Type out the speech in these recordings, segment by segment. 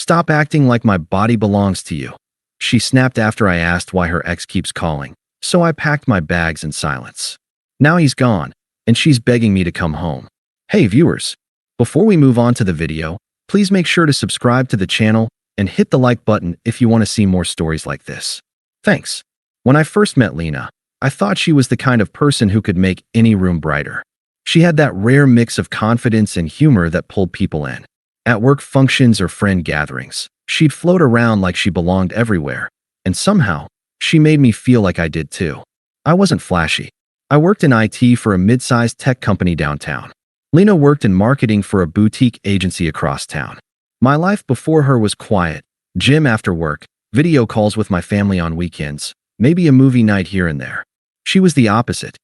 Stop acting like my body belongs to you. She snapped after I asked why her ex keeps calling, so I packed my bags in silence. Now he's gone, and she's begging me to come home. Hey viewers, before we move on to the video, please make sure to subscribe to the channel and hit the like button if you want to see more stories like this. Thanks. When I first met Lena, I thought she was the kind of person who could make any room brighter. She had that rare mix of confidence and humor that pulled people in. At work functions or friend gatherings, she'd float around like she belonged everywhere, and somehow, she made me feel like I did too. I wasn't flashy. I worked in IT for a mid-sized tech company downtown. Lena worked in marketing for a boutique agency across town. My life before her was quiet, gym after work, video calls with my family on weekends, maybe a movie night here and there. She was the opposite.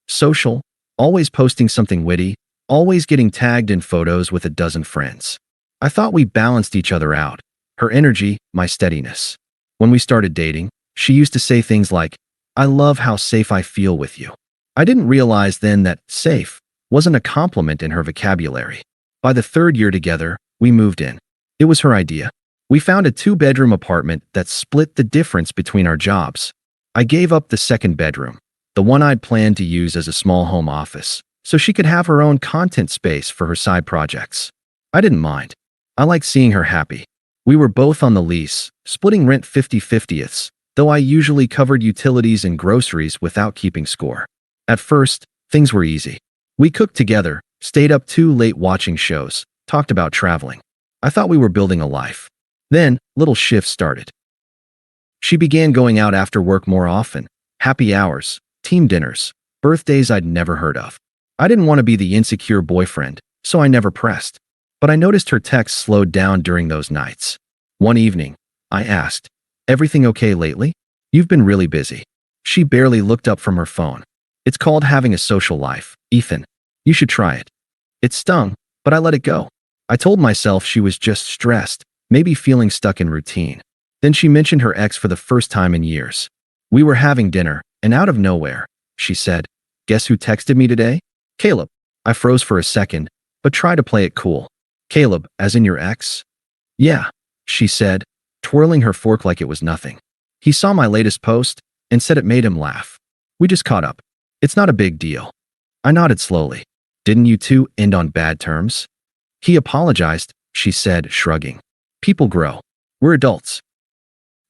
Social, always posting something witty, always getting tagged in photos with a dozen friends. I thought we balanced each other out. Her energy, my steadiness. When we started dating, she used to say things like, "I love how safe I feel with you." I didn't realize then that safe wasn't a compliment in her vocabulary. By the third year together, we moved in. It was her idea. We found a 2-bedroom apartment that split the difference between our jobs. I gave up the second bedroom, the one I'd planned to use as a small home office, so she could have her own content space for her side projects. I didn't mind. I liked seeing her happy. We were both on the lease, splitting rent 50/50ths, though I usually covered utilities and groceries without keeping score. At first, things were easy. We cooked together, stayed up too late watching shows, talked about traveling. I thought we were building a life. Then, little shifts started. She began going out after work more often, happy hours, team dinners, birthdays I'd never heard of. I didn't want to be the insecure boyfriend, so I never pressed. But I noticed her texts slowed down during those nights. One evening, I asked, "Everything okay lately? You've been really busy." She barely looked up from her phone. "It's called having a social life, Ethan. You should try it." It stung, but I let it go. I told myself she was just stressed, maybe feeling stuck in routine. Then she mentioned her ex for the first time in years. We were having dinner, and out of nowhere, she said, "Guess who texted me today? Caleb." I froze for a second, but tried to play it cool. "Caleb, as in your ex?" "Yeah," she said, twirling her fork like it was nothing. "He saw my latest post and said it made him laugh. We just caught up. It's not a big deal." I nodded slowly. "Didn't you two end on bad terms?" "He apologized," she said, shrugging. "People grow. We're adults."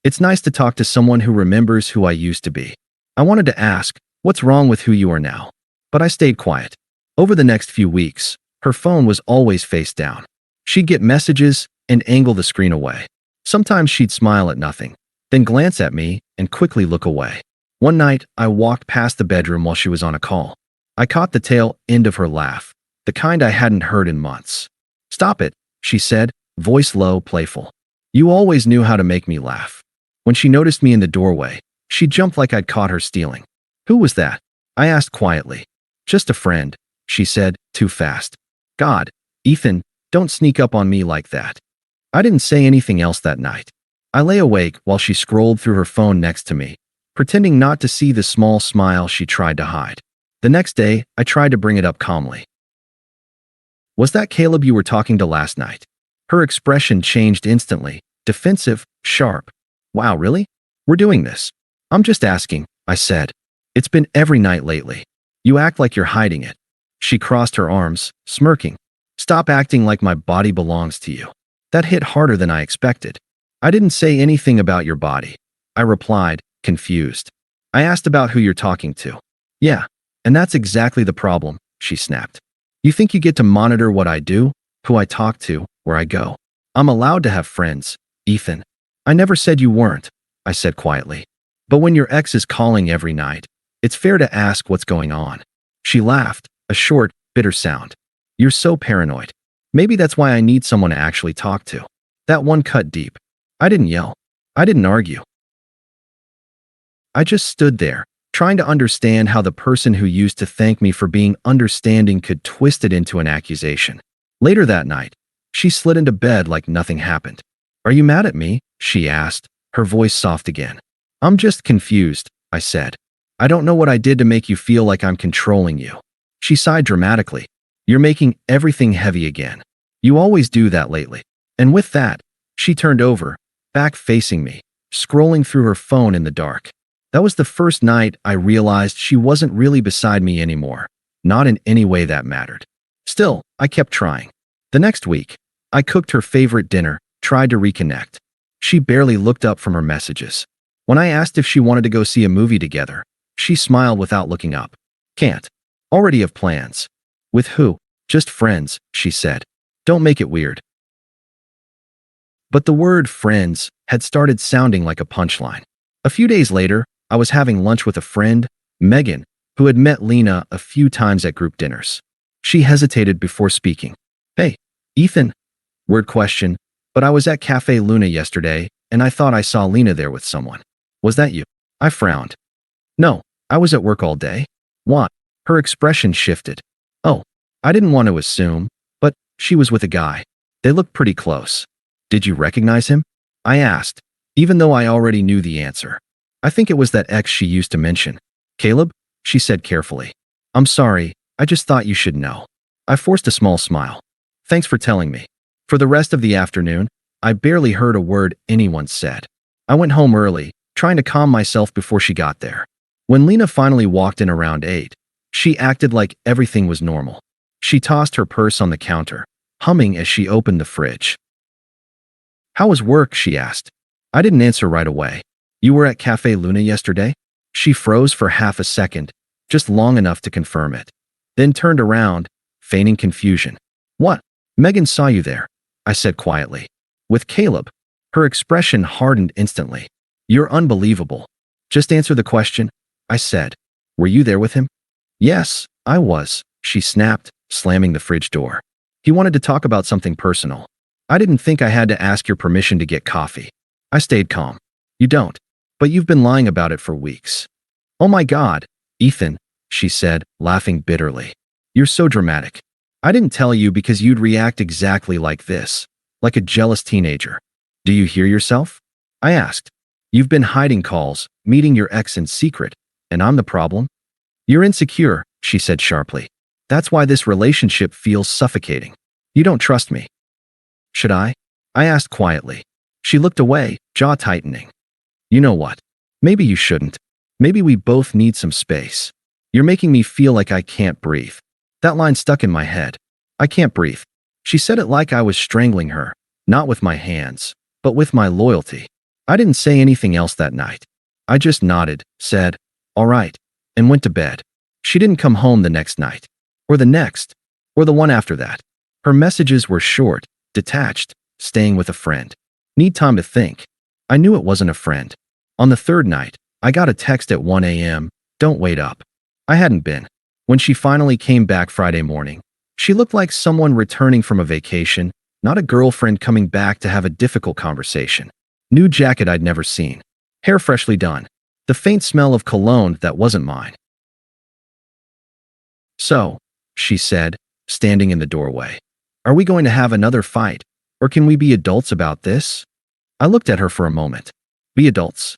It's nice to talk to someone who remembers who I used to be. I wanted to ask, "What's wrong with who you are now?" But I stayed quiet. Over the next few weeks, her phone was always face down. She'd get messages and angle the screen away. Sometimes she'd smile at nothing, then glance at me and quickly look away. One night, I walked past the bedroom while she was on a call. I caught the tail end of her laugh, the kind I hadn't heard in months. "Stop it," she said, voice low, playful. "You always knew how to make me laugh." When she noticed me in the doorway, she jumped like I'd caught her stealing. "Who was that?" I asked quietly. "Just a friend," she said, too fast. "God, Ethan, don't sneak up on me like that." I didn't say anything else that night. I lay awake while she scrolled through her phone next to me, pretending not to see the small smile she tried to hide. The next day, I tried to bring it up calmly. "Was that Caleb you were talking to last night?" Her expression changed instantly, defensive, sharp. "Wow, really? We're doing this." "I'm just asking," I said. "It's been every night lately. You act like you're hiding it." She crossed her arms, smirking. "Stop acting like my body belongs to you." That hit harder than I expected. "I didn't say anything about your body," I replied, confused. "I asked about who you're talking to." "Yeah, and that's exactly the problem," she snapped. "You think you get to monitor what I do, who I talk to, where I go. I'm allowed to have friends, Ethan." "I never said you weren't," I said quietly. "But when your ex is calling every night, it's fair to ask what's going on." She laughed, a short, bitter sound. "You're so paranoid. Maybe that's why I need someone to actually talk to." That one cut deep. I didn't yell. I didn't argue. I just stood there, trying to understand how the person who used to thank me for being understanding could twist it into an accusation. Later that night, she slid into bed like nothing happened. "Are you mad at me?" she asked, her voice soft again. "I'm just confused," I said. "I don't know what I did to make you feel like I'm controlling you." She sighed dramatically. "You're making everything heavy again. You always do that lately." And with that, she turned over, back facing me, scrolling through her phone in the dark. That was the first night I realized she wasn't really beside me anymore, not in any way that mattered. Still, I kept trying. The next week, I cooked her favorite dinner, tried to reconnect. She barely looked up from her messages. When I asked if she wanted to go see a movie together, she smiled without looking up. Can't. Already have plans. With who? Just friends, she said. Don't make it weird. But the word friends had started sounding like a punchline. A few days later, I was having lunch with a friend, Megan, who had met Lena a few times at group dinners. She hesitated before speaking. Hey, Ethan? Weird question, but I was at Cafe Luna yesterday, and I thought I saw Lena there with someone. Was that you? I frowned. No, I was at work all day. What? Her expression shifted. Oh, I didn't want to assume, but she was with a guy. They looked pretty close. Did you recognize him? I asked, even though I already knew the answer. I think it was that ex she used to mention. Caleb? She said carefully. I'm sorry, I just thought you should know. I forced a small smile. Thanks for telling me. For the rest of the afternoon, I barely heard a word anyone said. I went home early, trying to calm myself before she got there. When Lena finally walked in around 8, she acted like everything was normal. She tossed her purse on the counter, humming as she opened the fridge. How was work? She asked. I didn't answer right away. You were at Cafe Luna yesterday? She froze for half a second, just long enough to confirm it. Then turned around, feigning confusion. What? Megan saw you there, I said quietly. With Caleb. Her expression hardened instantly. You're unbelievable. Just answer the question, I said. Were you there with him? Yes, I was, she snapped, slamming the fridge door. He wanted to talk about something personal. I didn't think I had to ask your permission to get coffee. I stayed calm. You don't. But you've been lying about it for weeks. Oh my God, Ethan, she said, laughing bitterly. You're so dramatic. I didn't tell you because you'd react exactly like this, like a jealous teenager. Do you hear yourself? I asked. You've been hiding calls, meeting your ex in secret, and I'm the problem? You're insecure, she said sharply. That's why this relationship feels suffocating. You don't trust me. Should I? I asked quietly. She looked away, jaw tightening. You know what? Maybe you shouldn't. Maybe we both need some space. You're making me feel like I can't breathe. That line stuck in my head. I can't breathe. She said it like I was strangling her, not with my hands, but with my loyalty. I didn't say anything else that night. I just nodded, said, all right, and went to bed. She didn't come home the next night, or the next, or the one after that. Her messages were short, detached, staying with a friend. Need time to think. I knew it wasn't a friend. On the third night, I got a text at 1 a.m., don't wait up. I hadn't been. When she finally came back Friday morning, she looked like someone returning from a vacation, not a girlfriend coming back to have a difficult conversation. New jacket I'd never seen. Hair freshly done. The faint smell of cologne that wasn't mine. So, she said, standing in the doorway. Are we going to have another fight, or can we be adults about this? I looked at her for a moment. Be adults?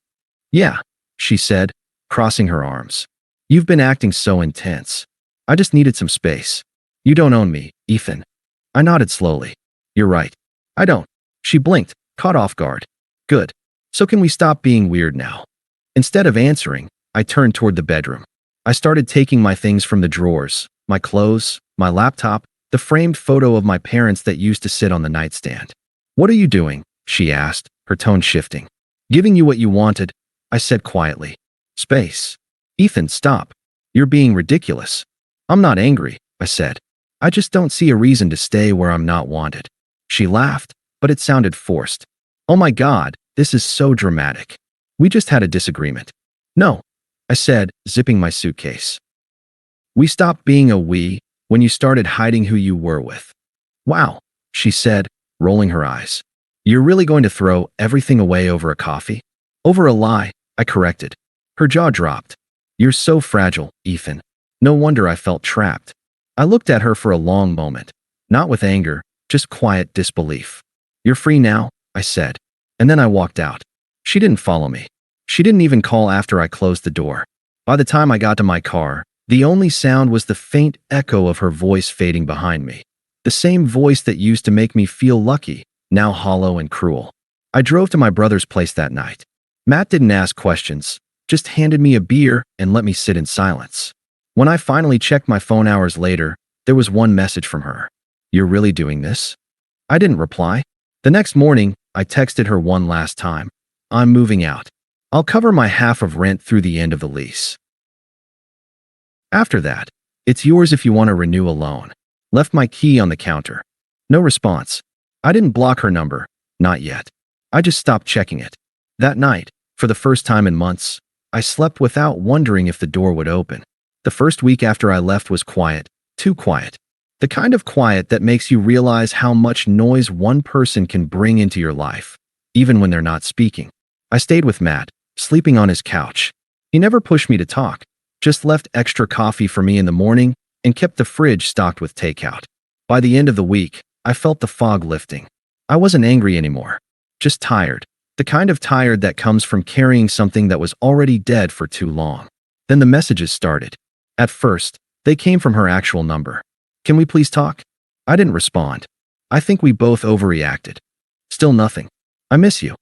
Yeah, she said, crossing her arms. You've been acting so intense. I just needed some space. You don't own me, Ethan. I nodded slowly. You're right. I don't. She blinked, caught off guard. Good. So can we stop being weird now? Instead of answering, I turned toward the bedroom. I started taking my things from the drawers, my clothes, my laptop, the framed photo of my parents that used to sit on the nightstand. What are you doing? She asked, her tone shifting. Giving you what you wanted, I said quietly. Space. Ethan, stop. You're being ridiculous. I'm not angry, I said. I just don't see a reason to stay where I'm not wanted. She laughed, but it sounded forced. Oh my God, this is so dramatic. We just had a disagreement. No, I said, zipping my suitcase. We stopped being a we when you started hiding who you were with. Wow, she said, rolling her eyes. You're really going to throw everything away over a coffee? Over a lie, I corrected. Her jaw dropped. You're so fragile, Ethan. No wonder I felt trapped. I looked at her for a long moment, not with anger, just quiet disbelief. You're free now, I said. And then I walked out. She didn't follow me. She didn't even call after I closed the door. By the time I got to my car, the only sound was the faint echo of her voice fading behind me. The same voice that used to make me feel lucky, now hollow and cruel. I drove to my brother's place that night. Matt didn't ask questions, just handed me a beer and let me sit in silence. When I finally checked my phone hours later, there was one message from her. "You're really doing this?" I didn't reply. The next morning, I texted her one last time. "I'm moving out. I'll cover my half of rent through the end of the lease. After that, it's yours if you want to renew a loan." Left my key on the counter. No response. I didn't block her number. Not yet. I just stopped checking it. That night, for the first time in months, I slept without wondering if the door would open. The first week after I left was quiet, too quiet. The kind of quiet that makes you realize how much noise one person can bring into your life, even when they're not speaking. I stayed with Matt, sleeping on his couch. He never pushed me to talk, just left extra coffee for me in the morning and kept the fridge stocked with takeout. By the end of the week, I felt the fog lifting. I wasn't angry anymore, just tired. The kind of tired that comes from carrying something that was already dead for too long. Then the messages started. At first, they came from her actual number. "Can we please talk?" I didn't respond. I think we both overreacted. Still nothing. "I miss you."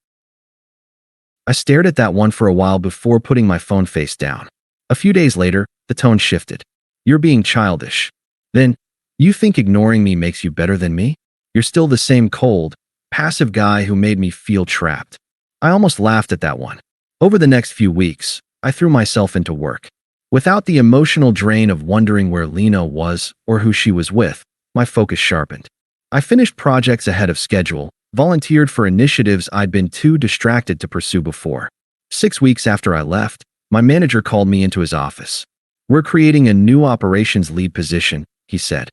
I stared at that one for a while before putting my phone face down. A few days later, the tone shifted. "You're being childish." Then, "You think ignoring me makes you better than me? You're still the same cold, passive guy who made me feel trapped." I almost laughed at that one. Over the next few weeks, I threw myself into work. Without the emotional drain of wondering where Lena was or who she was with, my focus sharpened. I finished projects ahead of schedule, volunteered for initiatives I'd been too distracted to pursue before. 6 weeks after I left, my manager called me into his office. "We're creating a new operations lead position," he said.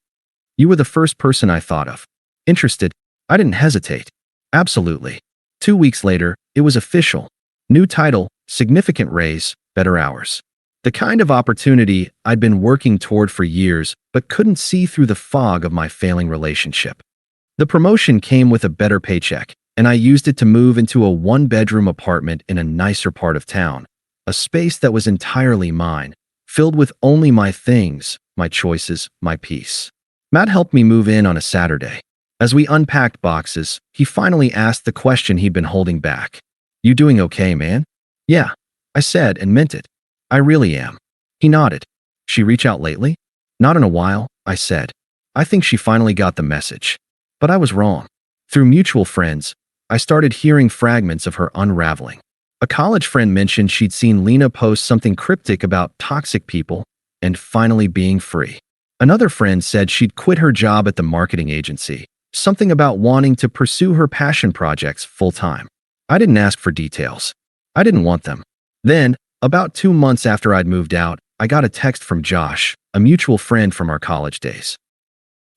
"You were the first person I thought of." Interested? I didn't hesitate. "Absolutely." 2 weeks later, it was official. New title, significant raise, better hours. The kind of opportunity I'd been working toward for years but couldn't see through the fog of my failing relationship. The promotion came with a better paycheck, and I used it to move into a one-bedroom apartment in a nicer part of town, a space that was entirely mine, filled with only my things, my choices, my peace. Matt helped me move in on a Saturday. As we unpacked boxes, he finally asked the question he'd been holding back. "You doing okay, man?" "Yeah," I said and meant it. "I really am." He nodded. "She reach out lately?" "Not in a while," I said. I think she finally got the message. But I was wrong. Through mutual friends, I started hearing fragments of her unraveling. A college friend mentioned she'd seen Lena post something cryptic about toxic people and finally being free. Another friend said she'd quit her job at the marketing agency, something about wanting to pursue her passion projects full-time. I didn't ask for details. I didn't want them. Then, about 2 months after I'd moved out, I got a text from Josh, a mutual friend from our college days.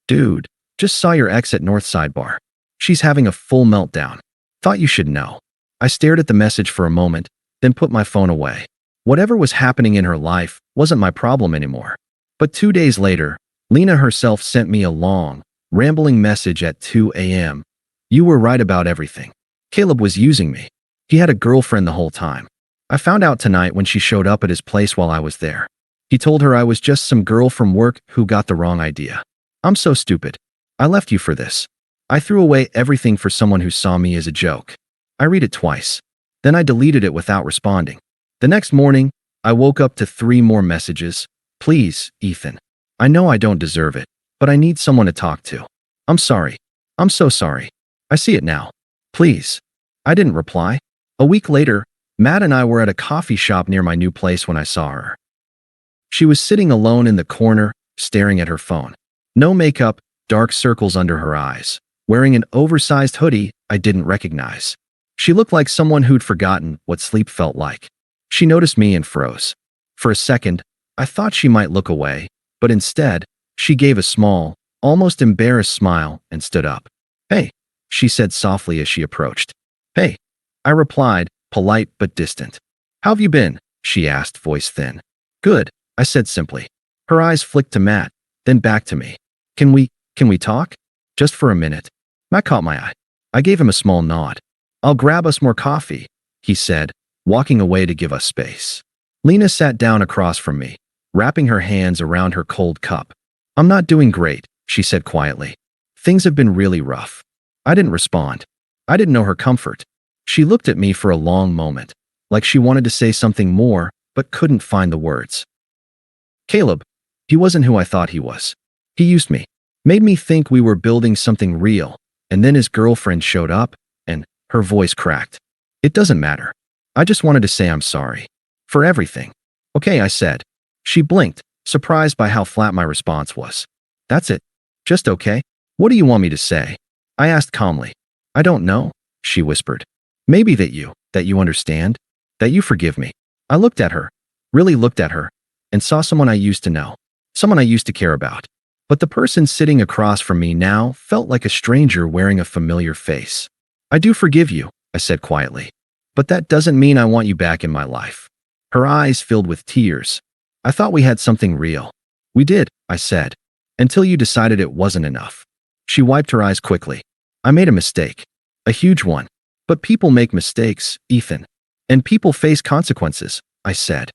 "Dude, just saw your ex at North Sidebar. She's having a full meltdown. Thought you should know." I stared at the message for a moment, then put my phone away. Whatever was happening in her life wasn't my problem anymore. But 2 days later, Lena herself sent me a long, rambling message at 2 a.m. "You were right about everything. Caleb was using me. He had a girlfriend the whole time. I found out tonight when she showed up at his place while I was there. He told her I was just some girl from work who got the wrong idea. I'm so stupid. I left you for this. I threw away everything for someone who saw me as a joke." I read it twice. Then I deleted it without responding. The next morning, I woke up to 3 more messages. "Please, Ethan. I know I don't deserve it, but I need someone to talk to. I'm sorry. I'm so sorry. I see it now. Please." I didn't reply. A week later, Matt and I were at a coffee shop near my new place when I saw her. She was sitting alone in the corner, staring at her phone. No makeup, dark circles under her eyes, wearing an oversized hoodie I didn't recognize. She looked like someone who'd forgotten what sleep felt like. She noticed me and froze. For a second, I thought she might look away, but instead, she gave a small, almost embarrassed smile and stood up. "Hey," she said softly as she approached. "Hey," I replied, polite but distant. "How have you been?" she asked, voice thin. "Good," I said simply. Her eyes flicked to Matt, then back to me. Can we talk? Just for a minute." Matt caught my eye. I gave him a small nod. "I'll grab us more coffee," he said, walking away to give us space. Lena sat down across from me, wrapping her hands around her cold cup. "I'm not doing great," she said quietly. "Things have been really rough." I didn't respond. I didn't know her comfort. She looked at me for a long moment, like she wanted to say something more, but couldn't find the words. Caleb, he wasn't who I thought he was. He used me, made me think we were building something real, and then his girlfriend showed up, and her voice cracked. It doesn't matter. I just wanted to say I'm sorry. For everything. Okay, I said. She blinked, surprised by how flat my response was. That's it. Just okay? What do you want me to say? I asked calmly. I don't know, she whispered. Maybe that you understand, that you forgive me. I looked at her, really looked at her, and saw someone I used to know, someone I used to care about. But the person sitting across from me now felt like a stranger wearing a familiar face. I do forgive you, I said quietly. But that doesn't mean I want you back in my life. Her eyes filled with tears. I thought we had something real. We did, I said, until you decided it wasn't enough. She wiped her eyes quickly. I made a mistake. A huge one. But people make mistakes, Ethan. And people face consequences, I said.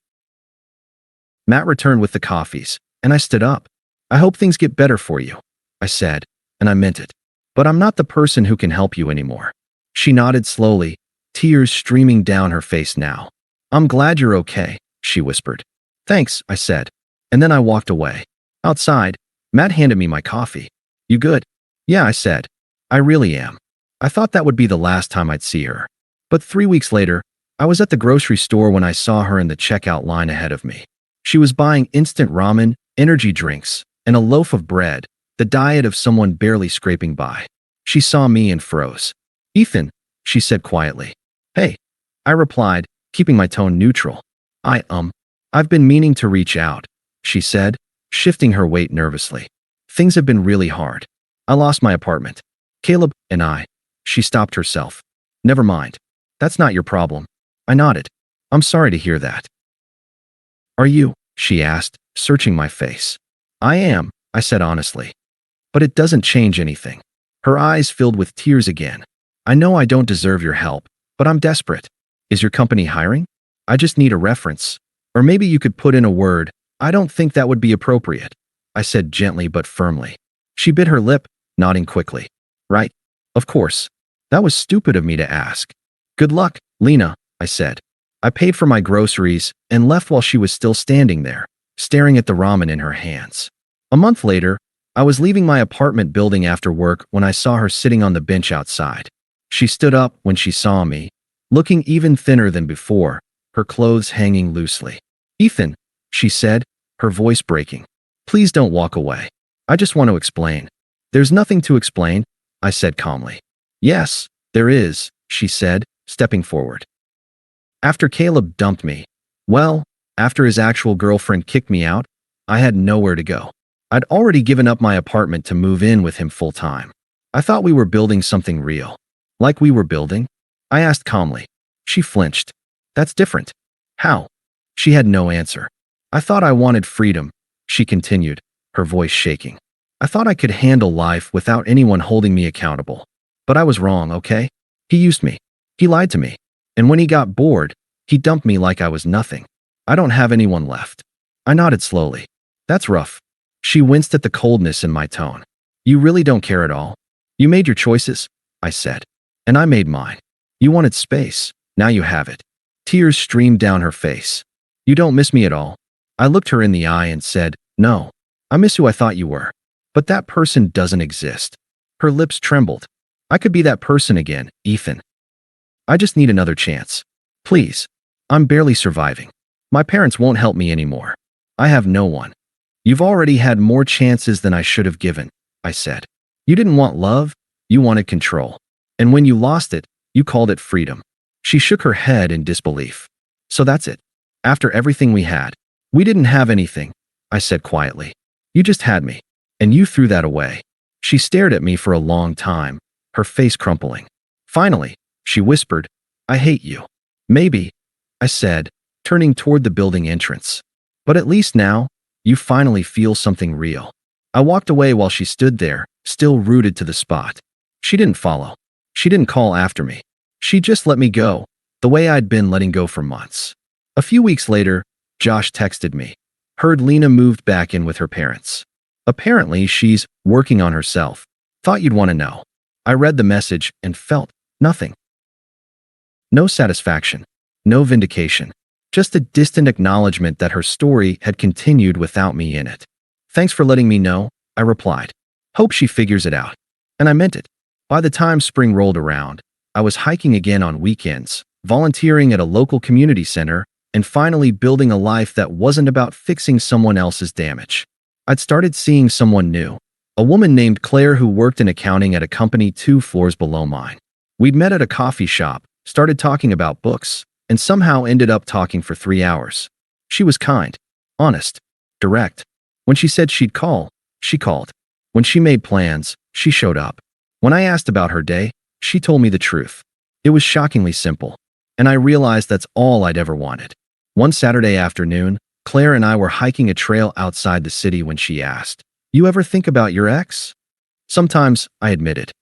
Matt returned with the coffees, and I stood up. I hope things get better for you, I said, and I meant it. But I'm not the person who can help you anymore. She nodded slowly, tears streaming down her face now. I'm glad you're okay, she whispered. Thanks, I said. And then I walked away. Outside, Matt handed me my coffee. You good? Yeah, I said. I really am. I thought that would be the last time I'd see her. But 3 weeks later, I was at the grocery store when I saw her in the checkout line ahead of me. She was buying instant ramen, energy drinks, and a loaf of bread, the diet of someone barely scraping by. She saw me and froze. Ethan, she said quietly. Hey, I replied, keeping my tone neutral. I've been meaning to reach out, she said, shifting her weight nervously. Things have been really hard. I lost my apartment. Caleb and I. She stopped herself. Never mind. That's not your problem. I nodded. I'm sorry to hear that. Are you? She asked, searching my face. I am, I said honestly. But it doesn't change anything. Her eyes filled with tears again. I know I don't deserve your help, but I'm desperate. Is your company hiring? I just need a reference. Or maybe you could put in a word. I don't think that would be appropriate, I said gently but firmly. She bit her lip, nodding quickly. Right. Of course. That was stupid of me to ask. Good luck, Lena, I said. I paid for my groceries and left while she was still standing there, staring at the ramen in her hands. A month later, I was leaving my apartment building after work when I saw her sitting on the bench outside. She stood up when she saw me, looking even thinner than before, her clothes hanging loosely. Ethan, she said, her voice breaking. Please don't walk away. I just want to explain. There's nothing to explain, I said calmly. Yes, there is, she said, stepping forward. After Caleb dumped me, well, after his actual girlfriend kicked me out, I had nowhere to go. I'd already given up my apartment to move in with him full time. I thought we were building something real. Like we were building? I asked calmly. She flinched. That's different. How? She had no answer. I thought I wanted freedom, she continued, her voice shaking. I thought I could handle life without anyone holding me accountable. But I was wrong, okay? He used me. He lied to me. And when he got bored, he dumped me like I was nothing. I don't have anyone left. I nodded slowly. That's rough. She winced at the coldness in my tone. You really don't care at all? You made your choices, I said. And I made mine. You wanted space. Now you have it. Tears streamed down her face. You don't miss me at all? I looked her in the eye and said, no. I miss who I thought you were. But that person doesn't exist. Her lips trembled. I could be that person again, Ethan. I just need another chance. Please. I'm barely surviving. My parents won't help me anymore. I have no one. You've already had more chances than I should have given, I said. You didn't want love, you wanted control. And when you lost it, you called it freedom. She shook her head in disbelief. So that's it. After everything we had. We didn't have anything, I said quietly. You just had me. And you threw that away. She stared at me for a long time, her face crumpling. Finally, she whispered, I hate you. Maybe, I said, turning toward the building entrance. But at least now, you finally feel something real. I walked away while she stood there, still rooted to the spot. She didn't follow. She didn't call after me. She just let me go, the way I'd been letting go for months. A few weeks later, Josh texted me. Heard Lena moved back in with her parents. Apparently, she's working on herself. Thought you'd want to know. I read the message and felt Nothing. No satisfaction. No vindication. Just a distant acknowledgement that her story had continued without me in it. Thanks for letting me know, I replied. Hope she figures it out. And I meant it. By the time spring rolled around, I was hiking again on weekends, volunteering at a local community center, and finally building a life that wasn't about fixing someone else's damage. I'd started seeing someone new, a woman named Claire who worked in accounting at a company 2 floors below mine. We'd met at a coffee shop, started talking about books, and somehow ended up talking for 3 hours. She was kind, honest, direct. When she said she'd call, she called. When she made plans, she showed up. When I asked about her day, she told me the truth. It was shockingly simple, and I realized that's all I'd ever wanted. One Saturday afternoon, Claire and I were hiking a trail outside the city when she asked, "You ever think about your ex?" Sometimes, I admitted.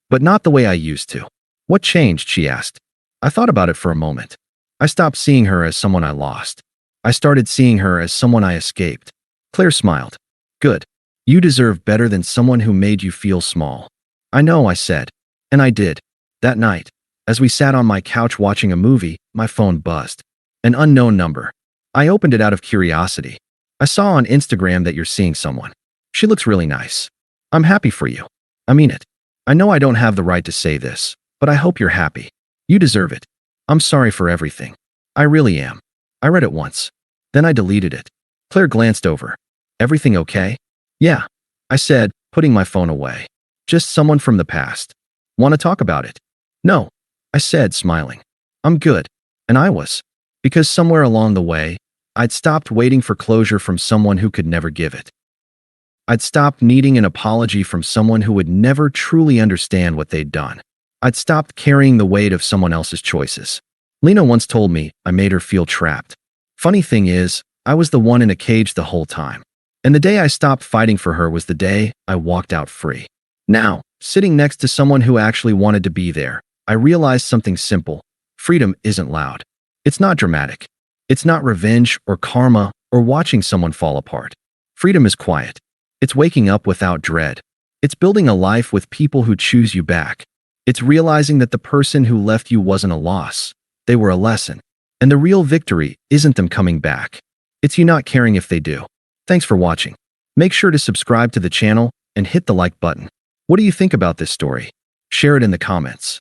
But not the way I used to. What changed, she asked. I thought about it for a moment. I stopped seeing her as someone I lost. I started seeing her as someone I escaped. Claire smiled. Good. You deserve better than someone who made you feel small. I know, I said. And I did. That night, as we sat on my couch watching a movie, my phone buzzed. An unknown number. I opened it out of curiosity. I saw on Instagram that you're seeing someone. She looks really nice. I'm happy for you. I mean it. I know I don't have the right to say this, but I hope you're happy. You deserve it. I'm sorry for everything. I really am. I read it once. Then I deleted it. Claire glanced over. Everything okay? Yeah, I said, putting my phone away. Just someone from the past. Want to talk about it? No, I said, smiling. I'm good. And I was. Because somewhere along the way, I'd stopped waiting for closure from someone who could never give it. I'd stopped needing an apology from someone who would never truly understand what they'd done. I'd stopped carrying the weight of someone else's choices. Lena once told me I made her feel trapped. Funny thing is, I was the one in a cage the whole time. And the day I stopped fighting for her was the day I walked out free. Now, sitting next to someone who actually wanted to be there, I realized something simple. Freedom isn't loud. It's not dramatic. It's not revenge or karma or watching someone fall apart. Freedom is quiet. It's waking up without dread. It's building a life with people who choose you back. It's realizing that the person who left you wasn't a loss. They were a lesson. And the real victory isn't them coming back. It's you not caring if they do. Thanks for watching. Make sure to subscribe to the channel and hit the like button. What do you think about this story? Share it in the comments.